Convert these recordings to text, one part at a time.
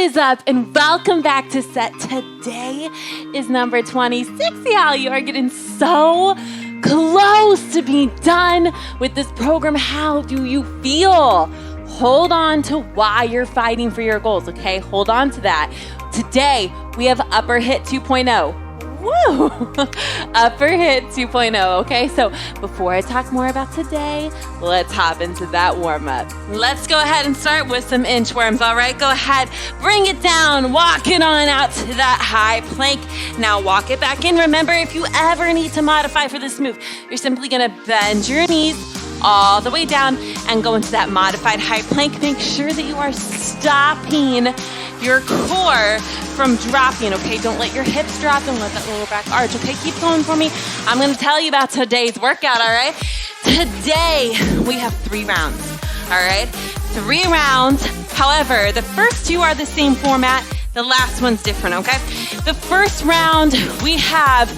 is up? And welcome back to Set. Today is number 26. Y'all, you are getting so close to being done with this program. How do you feel? Hold on to why you're fighting for your goals, okay? Hold on to that. Today, we have Upper HIIT 2.0. Woo! Upper HIIT 2.0, okay? So before I talk more about today, let's hop into that warm-up. Let's go ahead and start with some inchworms, all right? Go ahead, bring it down, walk it on out to that high plank. Now walk it back in. Remember, if you ever need to modify for this move, you're simply gonna bend your knees all the way down and go into that modified high plank. Make sure that you are stopping your core from dropping, okay? Don't let your hips drop. Don't let that lower back arch, okay? Keep going for me. I'm gonna tell you about today's workout, all right? Today, we have 3 rounds, all right? 3 rounds. However, the first 2 are the same format. The last one's different, okay? The first round, we have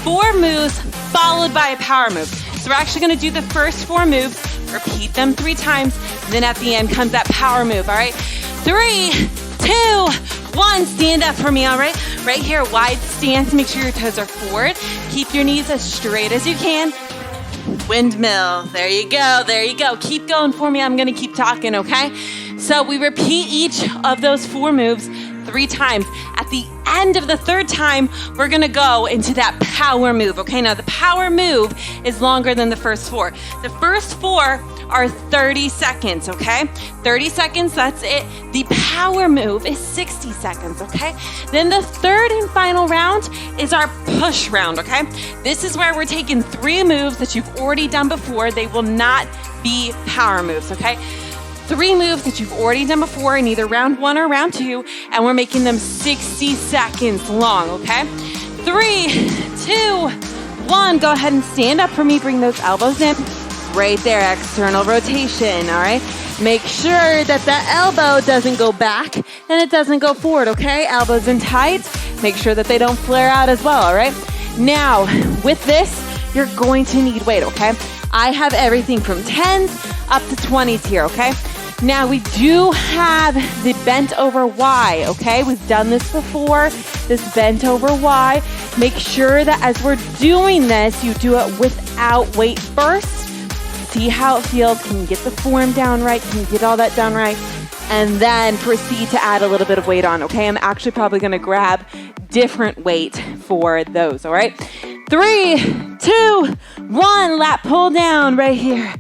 4 moves followed by a power move. So we're actually gonna do the first 4 moves, repeat them 3 times, and then at the end comes that power move, all right? 3, 2, 1, stand up for me, all right? Right here, wide stance, make sure your toes are forward. Keep your knees as straight as you can. Windmill, there you go, there you go. Keep going for me, I'm gonna keep talking, okay? So we repeat each of those 4 moves 3 times. At the end of the 3rd time, we're gonna go into that power move, okay? Now the power move is longer than the first 4. The first 4 are 30 seconds, okay? 30 seconds, that's it. The power move is 60 seconds, okay? Then the 3rd and final round is our push round, okay? This is where we're taking 3 moves that you've already done before. They will not be power moves, okay? 3 moves that you've already done before in either round 1 or round 2, and we're making them 60 seconds long, okay? 3, 2, 1, go ahead and stand up for me. Bring those elbows in. Right there, external rotation, all right? Make sure that the elbow doesn't go back and it doesn't go forward, okay? Elbows in tight. Make sure that they don't flare out as well, all right? Now, with this, you're going to need weight, okay? I have everything from 10s up to 20s here, okay? Now, we do have the bent over Y, okay? We've done this before, this bent over Y. Make sure that as we're doing this, you do it without weight first. See how it feels. Can you get the form down right? Can you get all that done right? And then proceed to add a little bit of weight on, okay? I'm actually probably gonna grab different weight for those, all right? 3, 2, 1, lat pull down right here.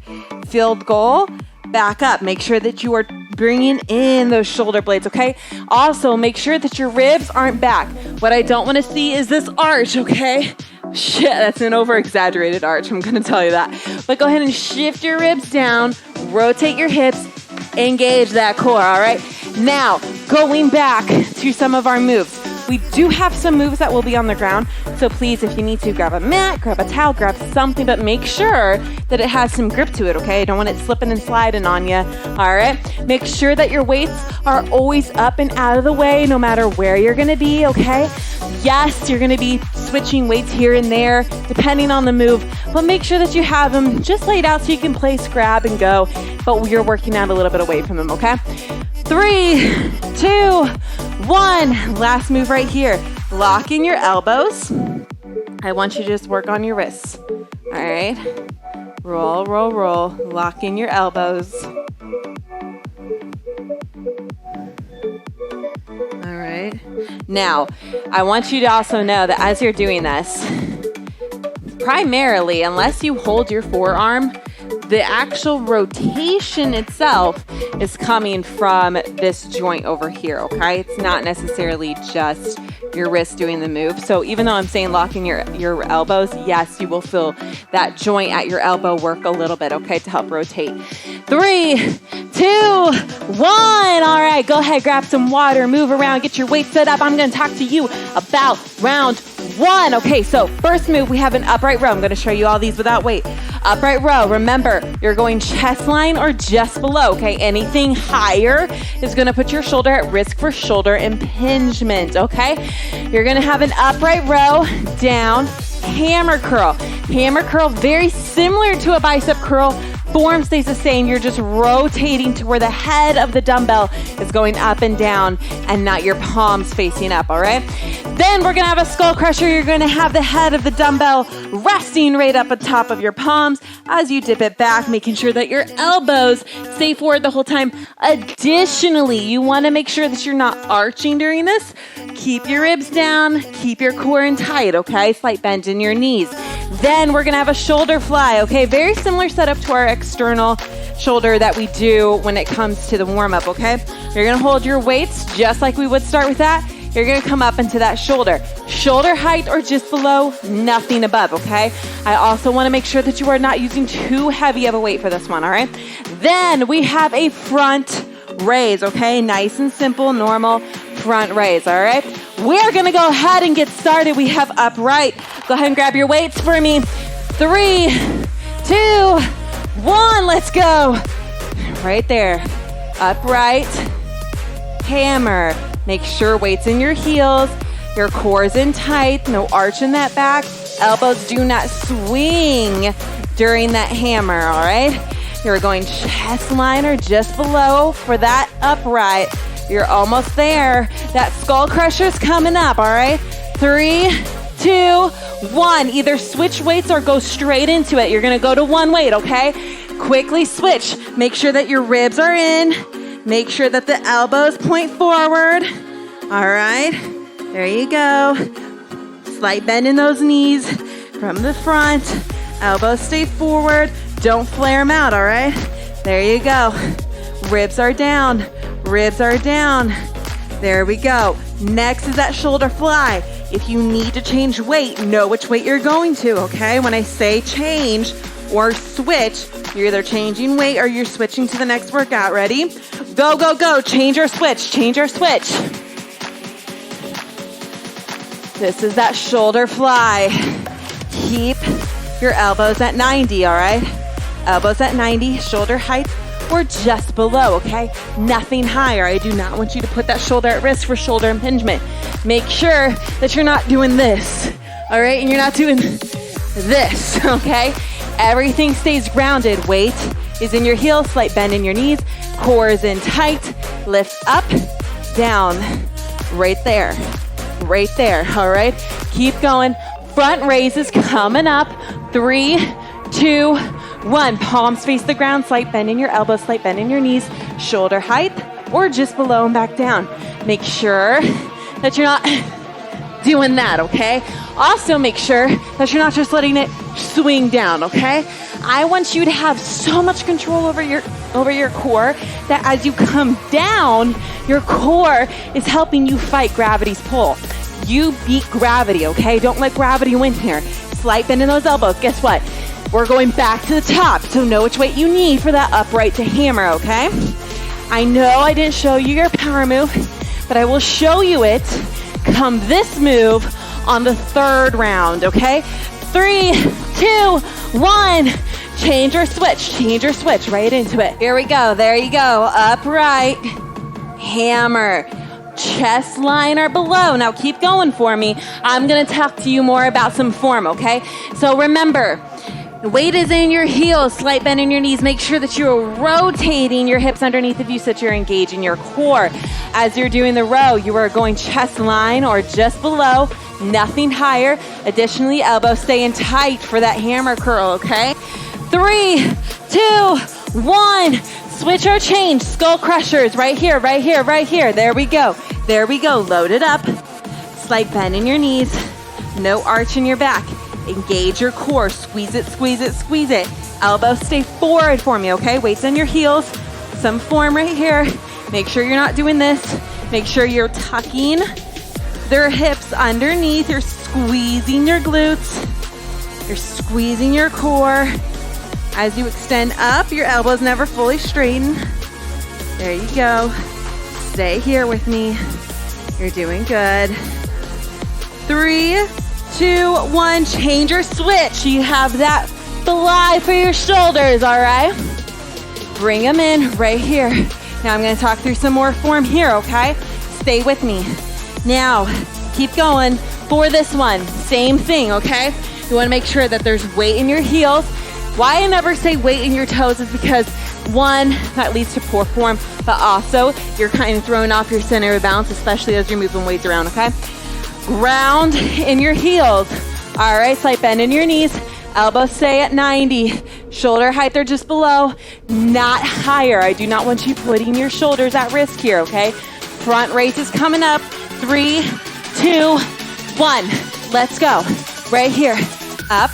Field goal, back up. Make sure that you are bringing in those shoulder blades, okay? Also, make sure that your ribs aren't back. What I don't wanna see is this arch, okay? Shit, that's an over-exaggerated arch, I'm gonna tell you that. But go ahead and shift your ribs down, rotate your hips, engage that core, all right? Now, going back to some of our moves. We do have some moves that will be on the ground, so please, if you need to, grab a mat, grab a towel, grab something, but make sure that it has some grip to it, okay? I don't want it slipping and sliding on you, all right? Make sure that your weights are always up and out of the way, no matter where you're gonna be, okay? Yes, you're gonna be switching weights here and there, depending on the move, but make sure that you have them just laid out so you can place, grab, and go, but you're working out a little bit away from them, okay? 3, 2, 1, last move right here. Lock in your elbows. I want you to just work on your wrists, all right? Roll, roll, roll, lock in your elbows. All right. Now, I want you to also know that as you're doing this, primarily, unless you hold your forearm, the actual rotation itself is coming from this joint over here, okay? It's not necessarily just your wrist doing the move. So even though I'm saying locking your elbows, yes, you will feel that joint at your elbow work a little bit, okay, to help rotate. 3, 2, 1. All right, go ahead, grab some water, move around, get your weight set up. I'm gonna talk to you about round 1. Okay, so first move, we have an upright row. I'm gonna show you all these without weight. Upright row, remember, you're going chest line or just below, okay? Anything higher is gonna put your shoulder at risk for shoulder impingement, okay? You're gonna have an upright row, down, hammer curl. Hammer curl, very similar to a bicep curl, Form stays the same. You're just rotating to where the head of the dumbbell is going up and down and not your palms facing up, all right? Then we're gonna have a skull crusher. You're gonna have the head of the dumbbell resting right up on top of your palms as you dip it back, making sure that your elbows stay forward the whole time. Additionally, you wanna make sure that you're not arching during this. Keep your ribs down, keep your core in tight, okay? Slight bend in your knees. Then we're gonna have a shoulder fly, okay? Very similar setup to our external shoulder that we do when it comes to the warm-up, okay? You're gonna hold your weights just like we would start with that. You're gonna come up into that shoulder. Shoulder height or just below, nothing above, okay? I also wanna make sure that you are not using too heavy of a weight for this one, all right? Then we have a front raise, okay? Nice and simple, normal front raise, all right? We're gonna go ahead and get started. We have upright. Go ahead and grab your weights for me. 3, 2, 1, let's go. Right there, upright, hammer. Make sure weight's in your heels, your core's in tight, no arch in that back. Elbows do not swing during that hammer, all right? You're going chest line or just below for that upright. You're almost there. That skull crusher's coming up, all right? 3, 2, 1. Either switch weights or go straight into it. You're gonna go to one weight, okay? Quickly switch. Make sure that your ribs are in. Make sure that the elbows point forward. All right, there you go. Slight bend in those knees from the front. Elbows stay forward. Don't flare them out, all right? There you go. Ribs are down. Ribs are down. There we go. Next is that shoulder fly. If you need to change weight, know which weight you're going to, okay? When I say change or switch, you're either changing weight or you're switching to the next workout. Ready? Go, go, go. Change or switch. Change or switch. This is that shoulder fly. Keep your elbows at 90, all right? Elbows at 90, shoulder height or just below, okay? Nothing higher. I do not want you to put that shoulder at risk for shoulder impingement. Make sure that you're not doing this, all right? And you're not doing this, okay? Everything stays grounded. Weight is in your heels, slight bend in your knees, core is in tight, lift up, down, right there, all right? Keep going. Front raise is coming up. 3, 2, 1. Palms face the ground, slight bend in your elbows, slight bend in your knees, shoulder height or just below and back down. Make sure that you're not doing that, okay? Also make sure that you're not just letting it swing down, okay? I want you to have so much control over your core that as you come down, your core is helping you fight gravity's pull. You beat gravity, okay? Don't let gravity win here. Slight bend in those elbows. Guess what? We're going back to the top, so know which weight you need for that upright to hammer, okay? I know I didn't show you your power move, but I will show you it come this move on the third round, okay? 3, 2, 1. Change or switch right into it. Here we go, there you go. Upright, hammer, chest line or below. Now keep going for me. I'm gonna talk to you more about some form, okay? So remember, the weight is in your heels, slight bend in your knees. Make sure that you're rotating your hips underneath of you so that you're engaging your core. As you're doing the row, you are going chest line or just below, nothing higher. Additionally, elbows staying tight for that hammer curl, okay? 3, 2, 1. Switch or change. Skull crushers right here. There we go. Load it up. Slight bend in your knees. No arch in your back. Engage your core. Squeeze it. Elbows stay forward for me, okay? Weights on your heels. Some form right here. Make sure you're not doing this. Make sure you're tucking their hips underneath. You're squeezing your glutes. You're squeezing your core. As you extend up, your elbows never fully straighten. There you go. Stay here with me. You're doing good. 3, 2, 1. Change or switch. You have that fly for your shoulders, all right? Bring them in right here. Now I'm going to talk through some more form here, okay? Stay with me. Now, keep going for this one. Same thing, okay? You want to make sure that there's weight in your heels. Why I never say weight in your toes is because, one, that leads to poor form, but also you're kind of throwing off your center of balance, especially as you're moving weights around, okay? Ground in your heels. All right, slight bend in your knees. Elbows stay at 90. Shoulder height, they're just below, not higher. I do not want you putting your shoulders at risk here, okay? Front raise is coming up. 3, 2, 1. Let's go. Right here. Up,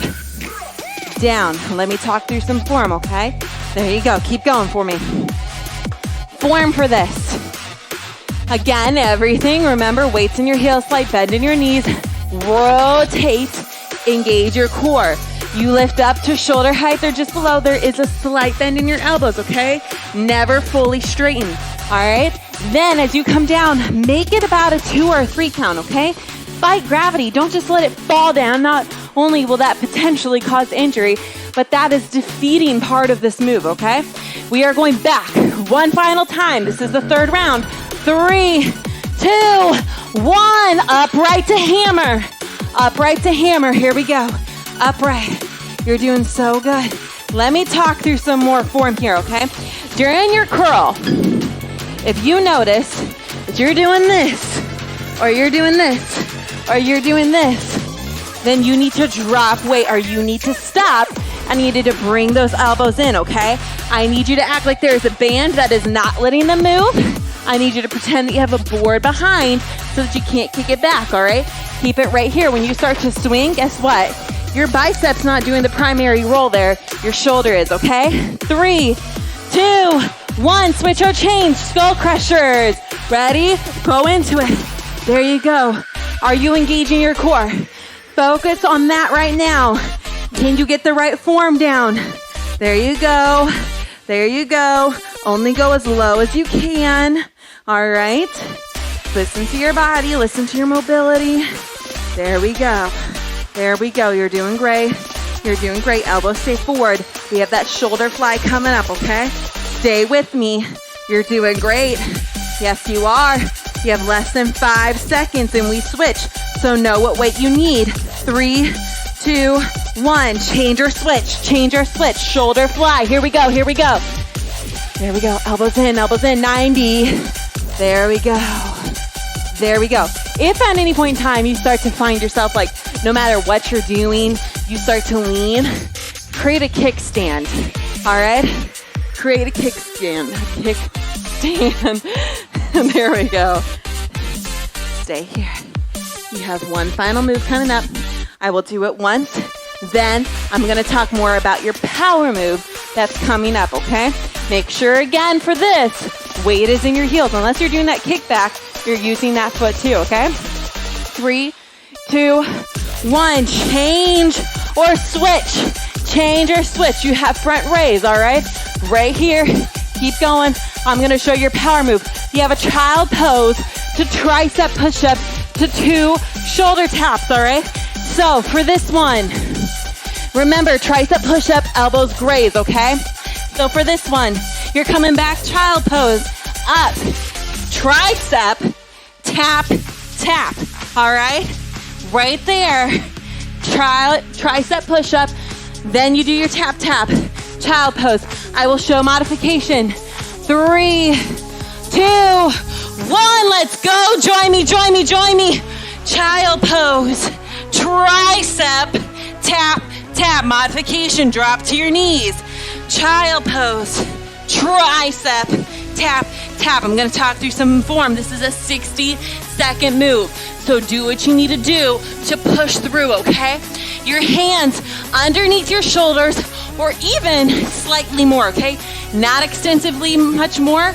down. Let me talk through some form, okay? There you go. Keep going for me. Form for this. Again, everything. Remember, weights in your heels, slight bend in your knees. Rotate. Engage your core. You lift up to shoulder height. They're just below. There is a slight bend in your elbows, okay? Never fully straighten. All right? Then as you come down, make it about a 2 or a 3 count, okay? Fight gravity. Don't just let it fall down. Not only will that potentially cause injury, but that is defeating part of this move, okay? We are going back one final time. This is the third round. 3, 2, 1. Upright to hammer. Upright to hammer. Here we go. Upright. You're doing so good. Let me talk through some more form here, okay? During your curl, if you notice that you're doing this, or you're doing this, or you're doing this, then you need to drop weight, or you need to stop. I need you to bring those elbows in, okay? I need you to act like there's a band that is not letting them move. I need you to pretend that you have a board behind so that you can't kick it back, all right? Keep it right here. When you start to swing, guess what? Your bicep's not doing the primary role there. Your shoulder is, okay? 3, 2, 1. Switch or change. Skull crushers. Ready? Go into it. There you go. Are you engaging your core? Focus on that right now. Can you get the right form down? There you go. There you go. Only go as low as you can. All right. Listen to your body. Listen to your mobility. There we go. There we go. You're doing great. You're doing great. Elbows stay forward. We have that shoulder fly coming up, okay? Stay with me. You're doing great. Yes, you are. You have less than 5 seconds and we switch. So know what weight you need. 3, 2, 1. Change or switch. Change or switch. Shoulder fly. Here we go. Here we go. There we go. Elbows in. Elbows in. 90. There we go. There we go. If at any point in time you start to find yourself like, no matter what you're doing, you start to lean, create a kickstand. All right? Create a kickstand. Kickstand. There we go. Stay here. You have one final move coming up. I will do it once. Then I'm going to talk more about your power move that's coming up, okay? Make sure, again, for this, weight is in your heels. Unless you're doing that kickback, you're using that foot too, okay? 3, 2, 1. Change or switch. Change or switch. You have front raise, all right? Right here. Keep going. I'm going to show your power move. You have a child pose to tricep push-up to 2 shoulder taps, all right? So for this one, remember, tricep push-up, elbows graze, okay? So for this one, you're coming back, child pose, up, tricep, tap, tap, all right? Right there, tricep push-up, then you do your tap, tap, child pose. I will show modification. 3, 2, 1, let's go. Join me, join me, join me. Child pose, tricep, tap, tap. Modification, drop to your knees. Child pose, tricep, tap, tap. I'm gonna talk through some form. This is a 60-second move. So do what you need to do to push through, okay? Your hands underneath your shoulders or even slightly more, okay? Not extensively much more,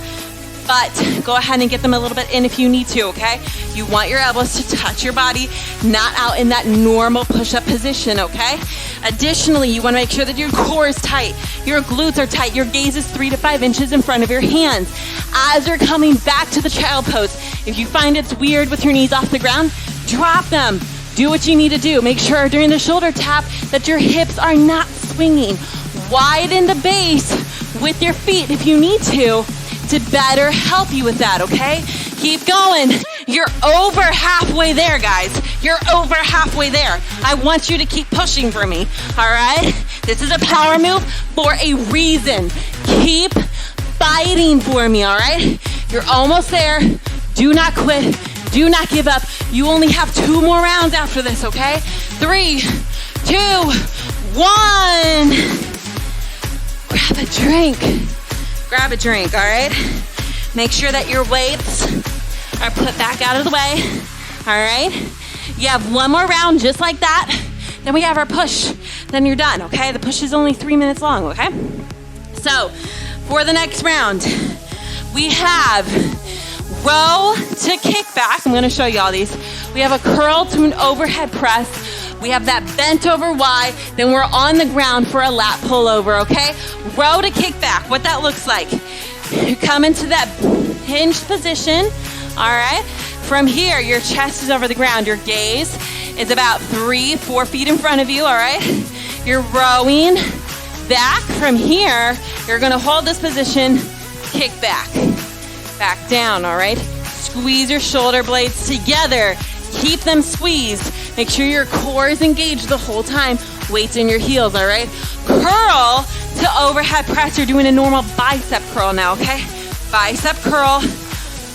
but go ahead and get them a little bit in if you need to, okay? You want your elbows to touch your body, not out in that normal push-up position, okay? Additionally, you wanna make sure that your core is tight, your glutes are tight, your gaze is 3 to 5 inches in front of your hands. As you're coming back to the child pose, if you find it's weird with your knees off the ground, drop them. Do what you need to do. Make sure during the shoulder tap that your hips are not swinging. Widen the base with your feet if you need to better help you with that, okay? Keep going. You're over halfway there, guys. You're over halfway there. I want you to keep pushing for me, all right? This is a power move for a reason. Keep fighting for me, all right? You're almost there. Do not quit. Do not give up. You only have 2 more rounds after this, okay? 3, 2, 1. Grab a drink. Grab a drink, all right? Make sure that your weights are put back out of the way, all right? You have 1 more round just like that. Then we have our push. Then you're done, okay? The push is only 3 minutes long, okay? So, for the next round, we have row to kickback. I'm gonna show you all these. We have a curl to an overhead press. We have that bent over Y. Then we're on the ground for a lat pullover, okay? Row to kickback, what that looks like. You come into that hinged position, all right? From here, your chest is over the ground. Your gaze is about 3-4 feet in front of you, all right? You're rowing back. From here, you're gonna hold this position, kick back. Back down, all right? Squeeze your shoulder blades together. Keep them squeezed. Make sure your core is engaged the whole time. Weights in your heels, all right? Curl to overhead press. You're doing a normal bicep curl now, okay? Bicep curl,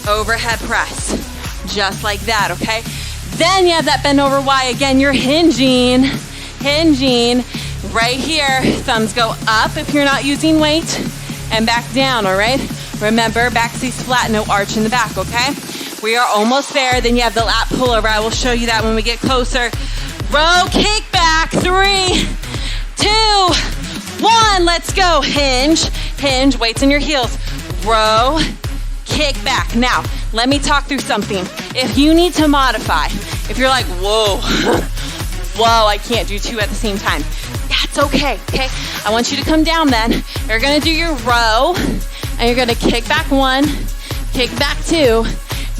overhead press. Just like that, okay? Then you have that bend over Y. Again, you're hinging right here. Thumbs go up if you're not using weight and back down, all right? Remember, back stays flat, no arch in the back, okay? We are almost there. Then you have the lat pullover. I will show you that when we get closer. Row, kick back. 3, 2, 1. Let's go. Hinge, weights in your heels. Row, kick back. Now, let me talk through something. If you need to modify, if you're like, whoa, I can't do 2 at the same time, that's okay, okay? I want you to come down then. You're gonna do your row, and you're gonna kick back 1, kick back 2,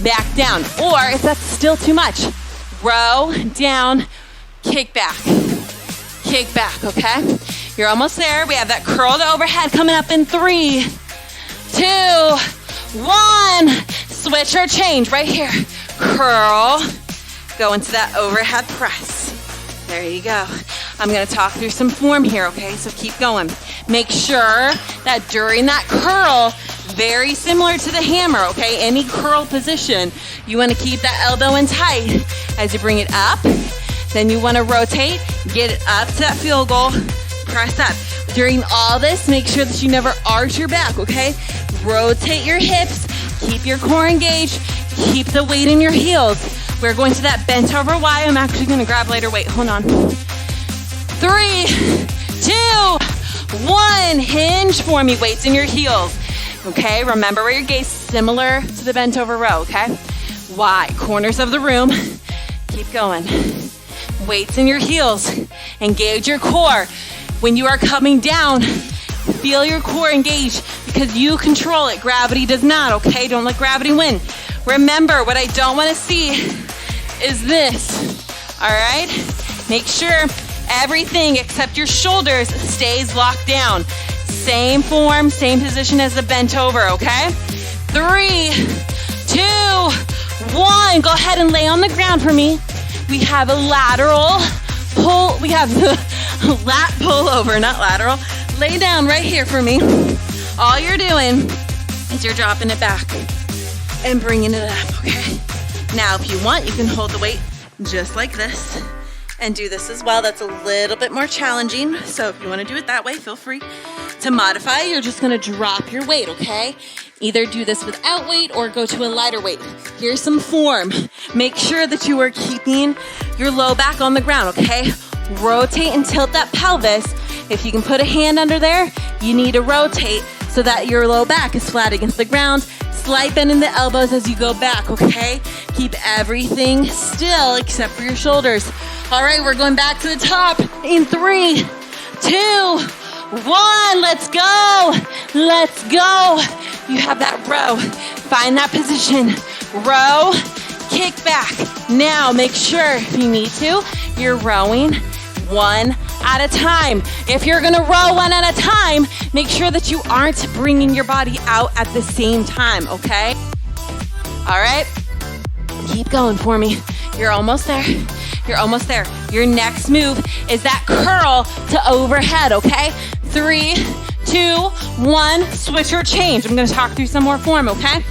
back down. Or if that's still too much, row, down, kick back, okay? You're almost there. We have that curl to overhead coming up in 3, 2, 1. Switch or change right here. Curl, go into that overhead press. There you go. I'm gonna talk through some form here, okay? So keep going. Make sure that during that curl, very similar to the hammer, okay? Any curl position, you wanna keep that elbow in tight. As you bring it up, then you wanna rotate, get it up to that field goal, press up. During all this, make sure that you never arch your back, okay? Rotate your hips, keep your core engaged, keep the weight in your heels. We're going to that bent over Y. I'm actually gonna grab lighter weight, hold on. 3, 2, 1, hinge for me, weights in your heels. Okay, remember where your gaze, similar to the bent over row, okay? Y, corners of the room, keep going. Weights in your heels, engage your core. When you are coming down, feel your core engage because you control it. Gravity does not, okay? Don't let gravity win. Remember, what I don't wanna see is this, all right? Make sure everything except your shoulders stays locked down. Same form, same position as the bent over, okay? 3, 2, 1. Go ahead and lay on the ground for me. We have a lateral pull. We have the lat pull over, not lateral. Lay down right here for me. All you're doing is you're dropping it back and bringing it up, okay? Now, if you want, you can hold the weight just like this and do this as well. That's a little bit more challenging. So if you want to do it that way, feel free to modify. You're just going to drop your weight, okay? Either do this without weight or go to a lighter weight. Here's some form. Make sure that you are keeping your low back on the ground, okay? Rotate and tilt that pelvis. If you can put a hand under there, you need to rotate so that your low back is flat against the ground. Slight bend in the elbows as you go back, okay? Keep everything still except for your shoulders. All right, we're going back to the top in 3, 2, 1. Let's go. Let's go. You have that row. Find that position. Row, kick back. Now make sure if you need to, you're rowing 1 at a time. If you're gonna row 1 at a time, make sure that you aren't bringing your body out at the same time, okay? All right, keep going for me. You're almost there. You're almost there. Your next move is that curl to overhead, okay? 3, 2, 1, switch or change. I'm gonna talk through some more form, okay?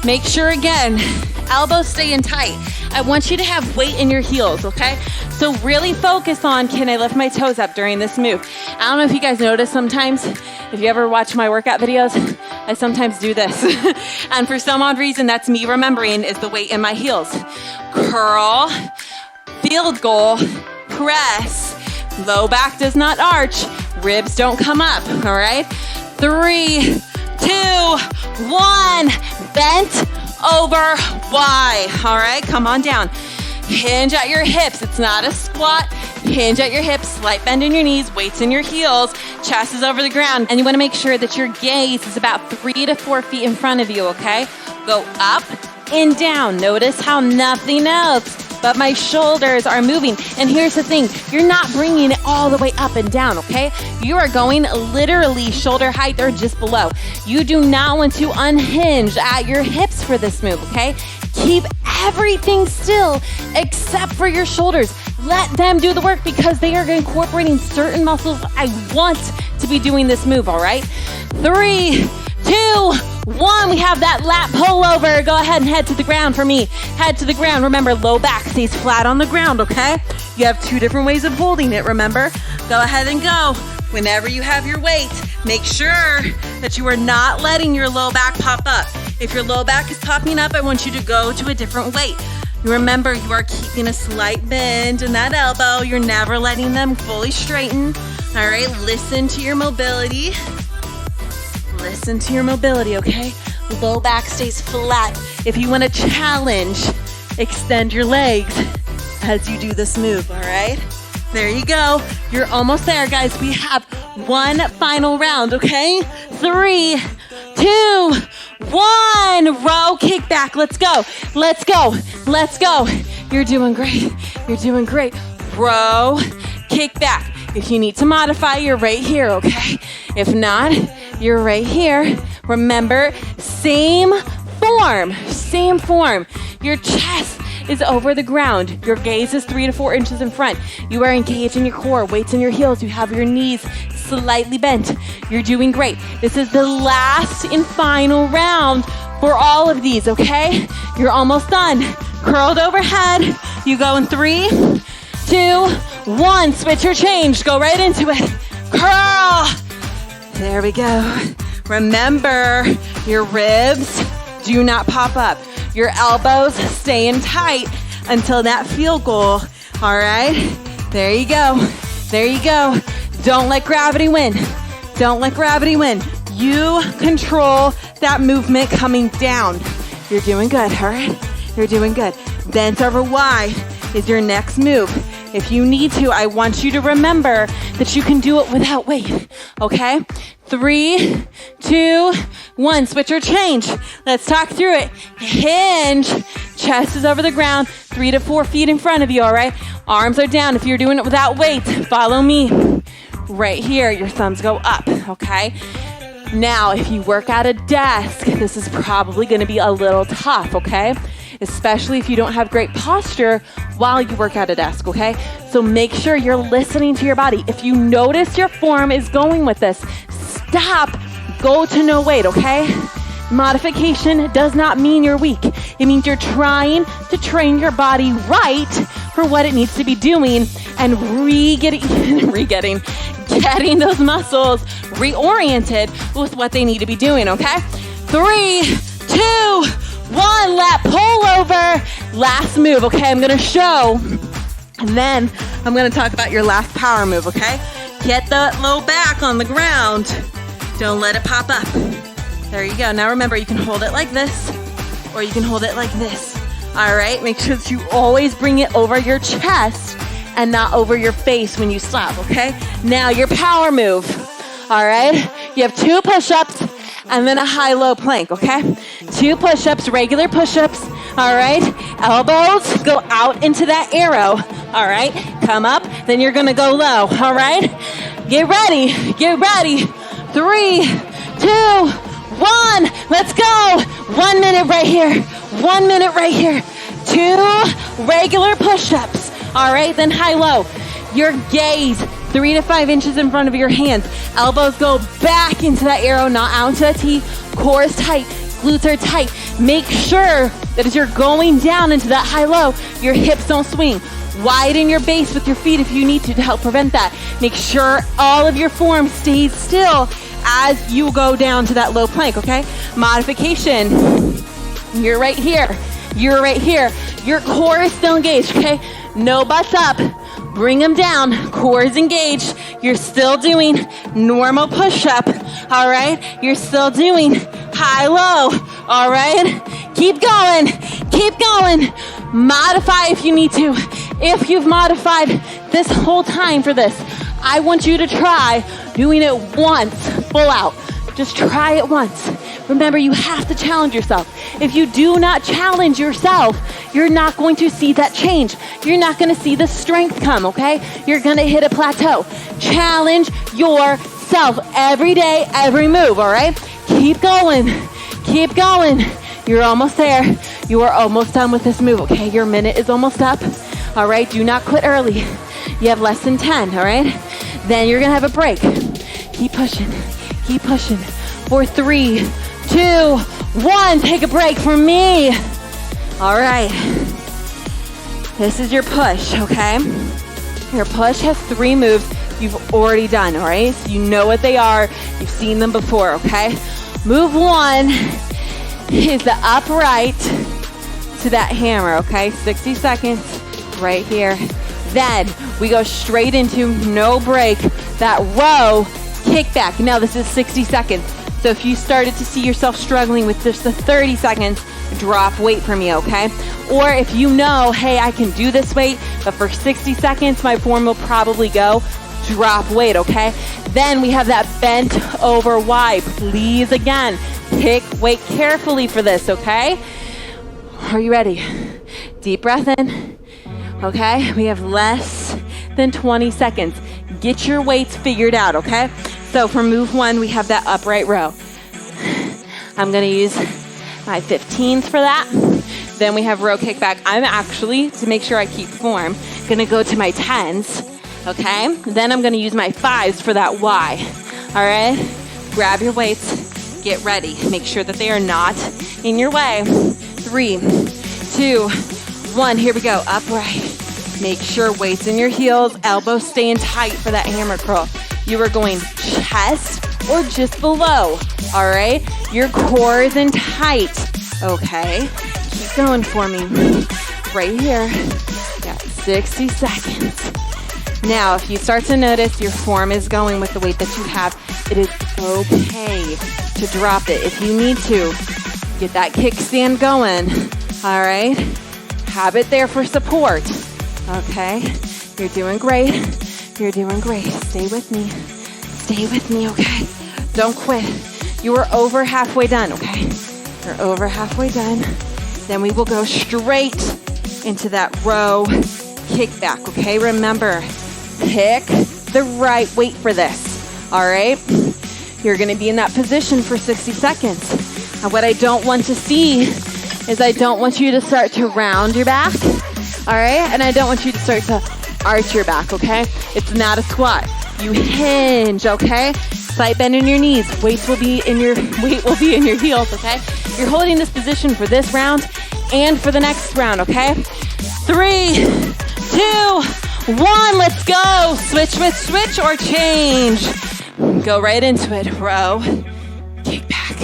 Make sure again, elbows stay in tight. I want you to have weight in your heels, okay? So really focus on, can I lift my toes up during this move? I don't know if you guys notice sometimes, if you ever watch my workout videos, I sometimes do this. And for some odd reason, that's me remembering is the weight in my heels. Curl, field goal, press, low back does not arch, ribs don't come up, all right? 3, 2, 1, bent over Y, all right? Come on down. Hinge at your hips. It's not a squat. Hinge at your hips, slight bend in your knees, weights in your heels, chest is over the ground. And you wanna make sure that your gaze is about 3 to 4 feet in front of you, okay? Go up and down. Notice how nothing else but my shoulders are moving. And here's the thing, you're not bringing it all the way up and down, okay? You are going literally shoulder height or just below. You do not want to unhinge at your hips for this move, okay? Keep everything still except for your shoulders. Let them do the work because they are incorporating certain muscles I want to be doing this move, all right? 3, 2, 1, we have that lat pullover. Go ahead and head to the ground for me. Head to the ground. Remember, low back stays flat on the ground, okay? You have 2 different ways of holding it, remember? Go ahead and go. Whenever you have your weight, make sure that you are not letting your low back pop up. If your low back is popping up, I want you to go to a different weight. Remember, you are keeping a slight bend in that elbow. You're never letting them fully straighten. All right, listen to your mobility. Listen to your mobility, okay? Low back stays flat. If you want to challenge, extend your legs as you do this move, all right? There you go. You're almost there, guys. We have one final round, okay? 3, 2, 1. Row, kick back. Let's go. Let's go. Let's go. You're doing great. You're doing great. Row, kick back. If you need to modify, you're right here, okay? If not, you're right here. Remember, same form. Same form. Your chest is over the ground. Your gaze is 3 to 4 inches in front. You are engaged in your core, weights in your heels. You have your knees slightly bent. You're doing great. This is the last and final round for all of these, okay? You're almost done. Curled overhead. You go in 3, 2, 1. Switch or change. Go right into it. Curl. There we go. Remember, your ribs do not pop up. Your elbows stay in tight until that field goal. All right? There you go. There you go. Don't let gravity win. Don't let gravity win. You control that movement coming down. You're doing good, all right? You're doing good. Bent over Y is your next move. If you need to, I want you to remember that you can do it without weight, okay? 3, 2, 1, switch or change. Let's talk through it. Hinge, chest is over the ground, 3 to 4 feet in front of you, all right? Arms are down. If you're doing it without weight, follow me. Right here, your thumbs go up, okay? Now, if you work at a desk, this is probably gonna be a little tough, okay? Especially if you don't have great posture while you work at a desk, okay? So make sure you're listening to your body. If you notice your form is going with this, stop, go to no weight, okay? Modification does not mean you're weak. It means you're trying to train your body right for what it needs to be doing and getting those muscles reoriented with what they need to be doing, okay? 3, 2, 1, lat pull over. Last move, okay? I'm gonna show, and then I'm gonna talk about your last power move, okay? Get the low back on the ground. Don't let it pop up. There you go. Now remember, you can hold it like this, or you can hold it like this. All right? Make sure that you always bring it over your chest and not over your face when you stop, okay? Now your power move, all right? You have 2 push-ups and then a high-low plank, okay? 2 push-ups, regular push-ups, all right? Elbows go out into that arrow, all right? Come up, then you're gonna go low, all right? Get ready, get ready. 3, 2, 1, let's go. 1 minute right here, 1 minute right here. 2 regular push-ups, All right, then high-low. Your gaze 3 to 5 inches in front of your hands. Elbows go back into that arrow, not out into that T. Core is tight, glutes are tight. Make sure that as you're going down into that high-low, your hips don't swing. Widen your base with your feet if you need to help prevent that. Make sure all of your form stays still as you go down to that low plank, okay? Modification. You're right here. You're right here. Your core is still engaged, okay? No butts up. Bring them down. Core is engaged. You're still doing normal push-up, all right? You're still doing high-low, all right? Keep going. Keep going. Modify if you need to. If you've modified this whole time for this, I want you to try doing it once, full out. Just try it once. Remember, you have to challenge yourself. If you do not challenge yourself, you're not going to see that change. You're not going to see the strength come, okay? You're going to hit a plateau. Challenge yourself every day, every move, all right? Keep going. Keep going. You're almost there. You are almost done with this move, okay? Your minute is almost up, all right? Do not quit early. You have less than 10, all right? Then you're going to have a break. Keep pushing. Keep pushing. For 3, 2, 1. Take a break for me. All right. This is your push, okay? Your push has 3 moves you've already done, all right? So you know what they are. You've seen them before, okay? Move 1 is the upright to that hammer, okay? 60 seconds right here. Then we go straight into no break, that row kickback. Now this is 60 seconds. So if you started to see yourself struggling with just the 30 seconds, drop weight for me, okay? Or if you know, hey, I can do this weight, but for 60 seconds, my form will probably go, drop weight, okay? Then we have that bent over Y. Please, again, pick weight carefully for this, okay? Are you ready? Deep breath in, okay? We have less than 20 seconds. Get your weights figured out, okay? So for move 1, we have that upright row. I'm gonna use my 15s for that. Then we have row kickback. I'm actually, to make sure I keep form, gonna go to my 10s, okay? Then I'm gonna use my 5s for that Y, all right? Grab your weights, get ready. Make sure that they are not in your way. 3, 2, 1, here we go, upright. Make sure weights in your heels, elbows staying tight for that hammer curl. You are going chest or just below, all right? Your core is in tight, okay? Keep going for me. Right here, got 60 seconds. Now, if you start to notice your form is going with the weight that you have, it is okay to drop it. If you need to, get that kickstand going, all right? Have it there for support, okay? You're doing great. You're doing great. Stay with me. Stay with me, okay? Don't quit. You are over halfway done, okay? You're over halfway done. Then we will go straight into that row kickback, okay? Remember, pick the right weight for this, all right? You're gonna be in that position for 60 seconds. And what I don't want to see is I don't want you to start to round your back, all right? And I don't want you to start to arch your back, okay? It's not a squat. You hinge, okay? Slight bend in your knees. Weight will be in your heels, okay? You're holding this position for this round and for the next round, okay? 3, 2, 1, let's go. Switch, switch, switch, or change. Go right into it. Row, kick back.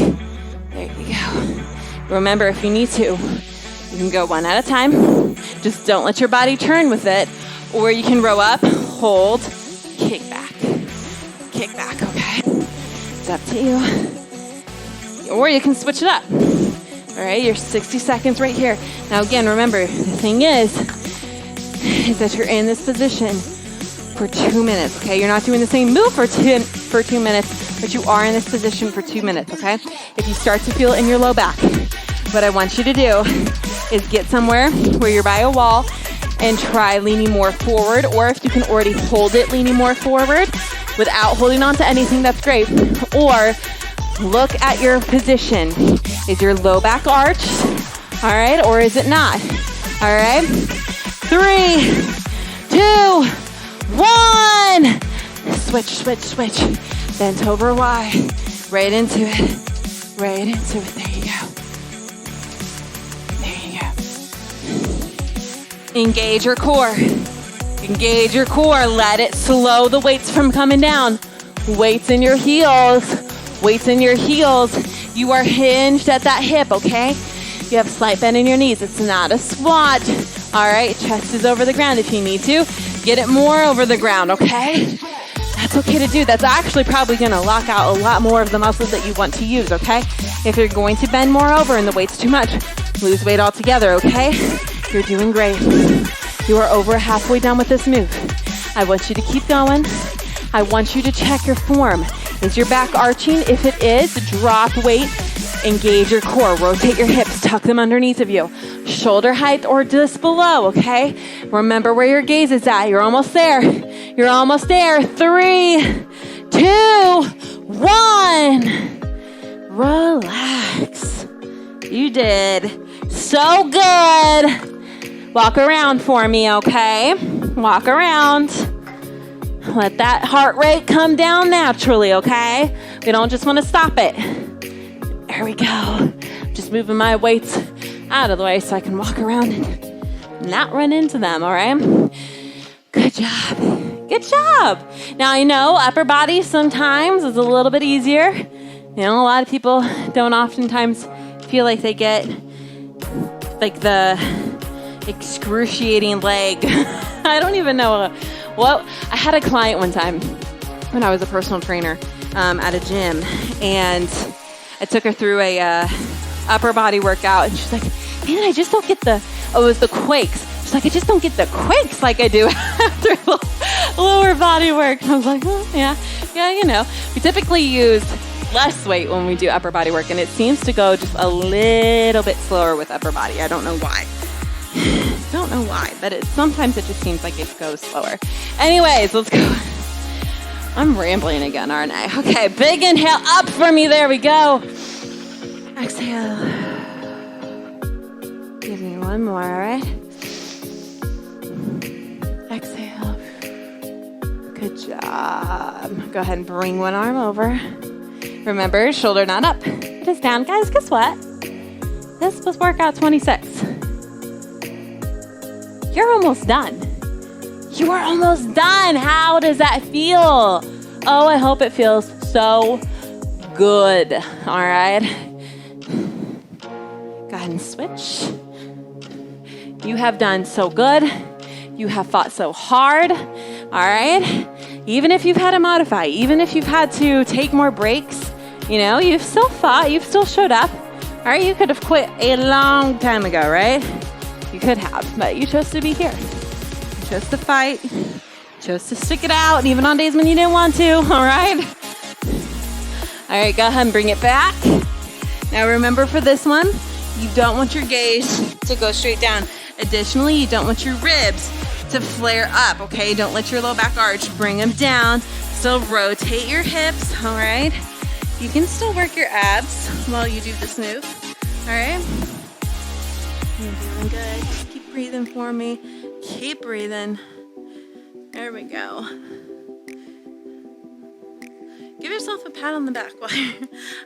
There you go. Remember, if you need to, you can go one at a time. Just don't let your body turn with it. Or you can row up, hold, kick back. Kick back, okay? It's up to you. Or you can switch it up. All right, you're 60 seconds right here. Now again, remember, the thing is that you're in this position for 2 minutes, okay? You're not doing the same move for 2 minutes, but you are in this position for 2 minutes, okay? If you start to feel it in your low back, what I want you to do is get somewhere where you're by a wall and try leaning more forward, or if you can already hold it leaning more forward without holding on to anything, that's great. Or look at your position. Is your low back arched? All right, or is it not? All right. 3, 2, 1. Switch, switch, switch. Bent over Y. Right into it. Right into it. There you go. There you go. Engage your core. Engage your core. Let it slow the weights from coming down. Weights in your heels. Weights in your heels. You are hinged at that hip, okay? You have a slight bend in your knees. It's not a squat. All right, chest is over the ground. If you need to, get it more over the ground, okay? That's okay to do. That's actually probably gonna lock out a lot more of the muscles that you want to use, okay? If you're going to bend more over and the weight's too much, lose weight altogether, okay? You're doing great. You are over halfway done with this move. I want you to keep going. I want you to check your form. Is your back arching? If it is, drop weight. Engage your core. Rotate your hips. Tuck them underneath of you. Shoulder height or just below, okay? Remember where your gaze is at. You're almost there. You're almost there. 3, 2, 1. Relax. You did so good. Walk around for me, okay? Walk around. Let that heart rate come down naturally, okay? We don't just want to stop it. There we go. Just moving my weights out of the way so I can walk around and not run into them, all right? Good job. Good job. Now, I know upper body sometimes is a little bit easier. You know, a lot of people don't oftentimes feel like they get like the excruciating leg. I don't even know what. I had a client one time when I was a personal trainer at a gym, and I took her through a upper body workout, and she's like, man, I just don't get it was the quakes. She's like, I just don't get the quakes like I do after lower body work. And I was like, oh, yeah, you know. We typically use less weight when we do upper body work, and it seems to go just a little bit slower with upper body. I don't know why. Don't know why, but sometimes it just seems like it goes slower. Anyways, let's go. I'm rambling again, aren't I? Okay, big inhale up for me. There we go. Exhale. Give me one more, all right? Exhale. Good job. Go ahead and bring one arm over. Remember, shoulder not up. It is down. Guys, guess what? This was workout 26. You're almost done. You are almost done. How does that feel? Oh, I hope it feels so good. All right. Go ahead and switch. You have done so good. You have fought so hard. All right. Even if you've had to modify, even if you've had to take more breaks, you know, you've still fought. You've still showed up. All right. You could have quit a long time ago, right? You could have, but you chose to be here. You chose to fight. You chose to stick it out, even on days when you didn't want to, all right? All right, go ahead and bring it back. Now remember for this one, you don't want your gaze to go straight down. Additionally, you don't want your ribs to flare up, okay? Don't let your low back arch. Bring them down. Still rotate your hips, all right? You can still work your abs while you do this move, all right? You're doing good. Just keep breathing for me. Keep breathing. There we go. Give yourself a pat on the back.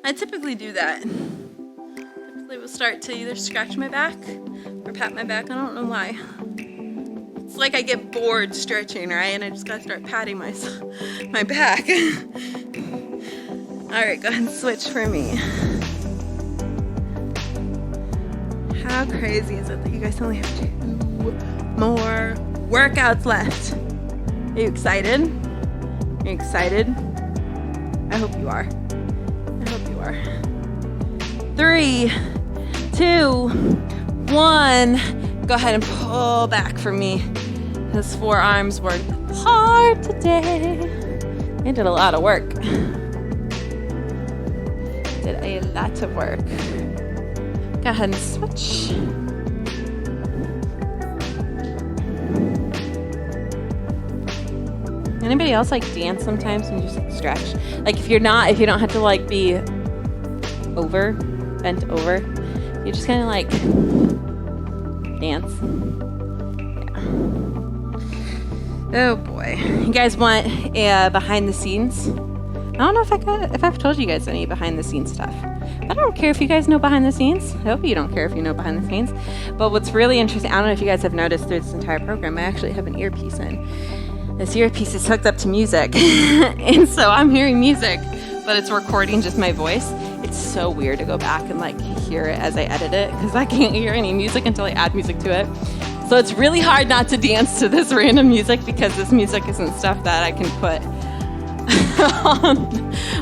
I typically do that. Typically will start to either scratch my back or pat my back. I don't know why. It's like I get bored stretching, right? And I just gotta start patting my back. All right, go ahead and switch for me. How crazy is it that you guys only have 2 more workouts left? Are you excited? Are you excited? I hope you are. I hope you are. 3, 2, 1. Go ahead and pull back for me. Those forearms worked hard today. They did a lot of work. Did a lot of work. Go ahead and switch. Anybody else like dance sometimes and just like stretch? Like if you don't have to like be bent over, you just kind of like dance. Yeah. Oh boy. You guys want a behind the scenes? I don't know if I've told you guys any behind the scenes stuff. I don't care if you guys know behind the scenes. I hope you don't care if you know behind the scenes. But what's really interesting, I don't know if you guys have noticed through this entire program, I actually have an earpiece in. This earpiece is hooked up to music. And so I'm hearing music, but it's recording just my voice. It's so weird to go back and like hear it as I edit it because I can't hear any music until I add music to it. So it's really hard not to dance to this random music because this music isn't stuff that I can put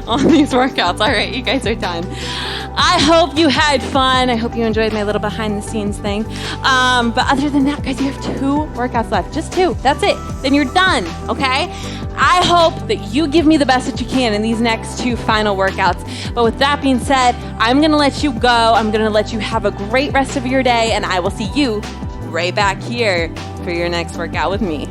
on these workouts. All right, you guys are done. I hope you had fun. I hope you enjoyed my little behind the scenes thing. But other than that, guys, you have 2 workouts left. Just 2. That's it. Then you're done, okay? I hope that you give me the best that you can in these next 2 final workouts. But with that being said, I'm going to let you go. I'm going to let you have a great rest of your day, and I will see you right back here for your next workout with me.